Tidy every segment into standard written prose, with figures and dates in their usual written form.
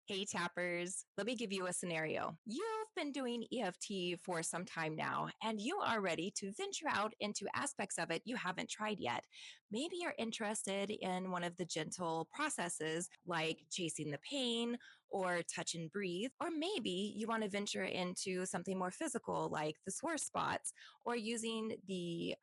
Hey, tappers, let me give you a scenario. You've been doing EFT for some time now, and you are ready to venture out into aspects of it you haven't tried yet. Maybe you're interested in one of the gentle processes like chasing the pain or touch and breathe, or maybe you want to venture into something more physical like the sore spots or using the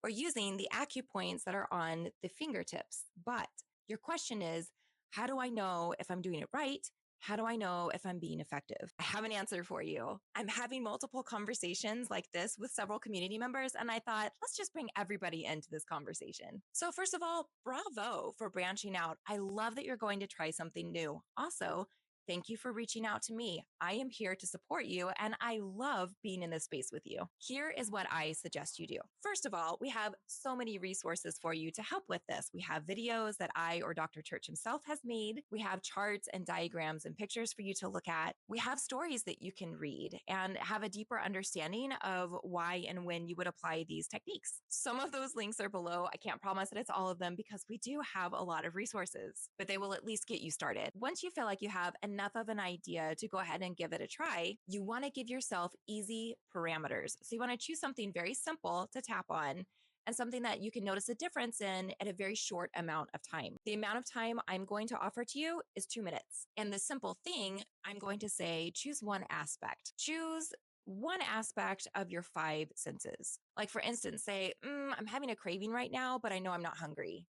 acupoints that are on the fingertips. But your question is, how do I know if I'm doing it right? How do I know if I'm being effective? I have an answer for you. I'm having multiple conversations like this with several community members, and I thought, let's just bring everybody into this conversation. So, first of all, bravo for branching out. I love that you're going to try something new. Also, thank you for reaching out to me. I am here to support you, and I love being in this space with you. Here is what I suggest you do. First of all, we have so many resources for you to help with this. We have videos that I or Dr. Church himself has made. We have charts and diagrams and pictures for you to look at. We have stories that you can read and have a deeper understanding of why and when you would apply these techniques. Some of those links are below. I can't promise that it's all of them because we do have a lot of resources, but they will at least get you started. Once you feel like you have enough of an idea to go ahead and give it a try, you want to give yourself easy parameters. So you want to choose something very simple to tap on and something that you can notice a difference in at a very short amount of time. The amount of time I'm going to offer to you is 2 minutes. And the simple thing, I'm going to say, choose one aspect. Choose one aspect of your 5 senses. Like for instance, say, I'm having a craving right now, but I know I'm not hungry.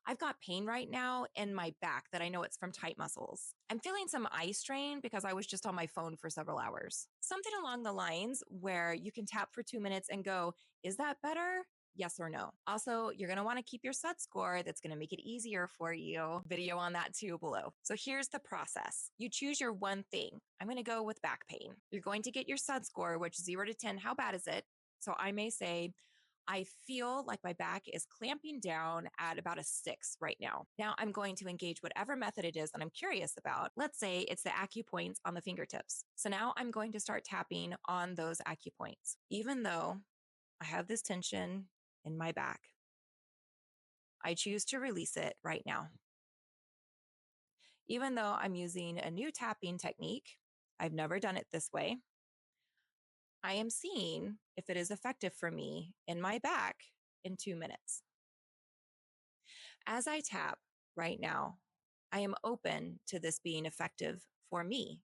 I've got pain right now in my back that I know it's from tight muscles. I'm feeling some eye strain because I was just on my phone for several hours. Something along the lines where you can tap for 2 minutes and go, is that better? Yes or no. Also, you're going to want to keep your SUD score. That's going to make it easier for you. Video on that too below. So here's the process. You choose your one thing. I'm going to go with back pain. You're going to get your SUD score, which 0 to 10, how bad is it? So I may say, I feel like my back is clamping down at about a 6 right now. Now I'm going to engage whatever method it is that I'm curious about. Let's say it's the acupoints on the fingertips. So now I'm going to start tapping on those acupoints. Even though I have this tension in my back, I choose to release it right now. Even though I'm using a new tapping technique, I've never done it this way. I am seeing if it is effective for me in my back in 2 minutes. As I tap right now, I am open to this being effective for me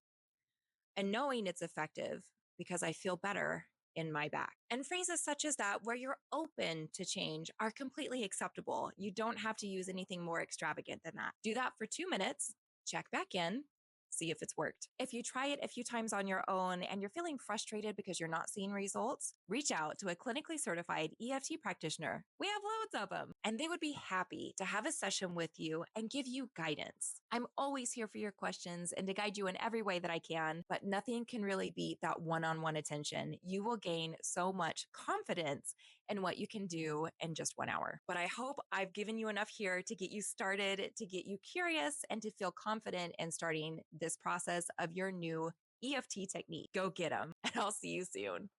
and knowing it's effective because I feel better in my back. And phrases such as that, where you're open to change, are completely acceptable. You don't have to use anything more extravagant than that. Do that for 2 minutes, check back in, see if it's worked. If you try it a few times on your own and you're feeling frustrated because you're not seeing results, reach out to a clinically certified EFT practitioner. We have loads of them, and they would be happy to have a session with you and give you guidance. I'm always here for your questions and to guide you in every way that I can, but nothing can really beat that one-on-one attention. You will gain so much confidence in what you can do in just 1 hour. But I hope I've given you enough here to get you started, to get you curious, and to feel confident in starting this process of your new EFT technique. Go get them, and I'll see you soon.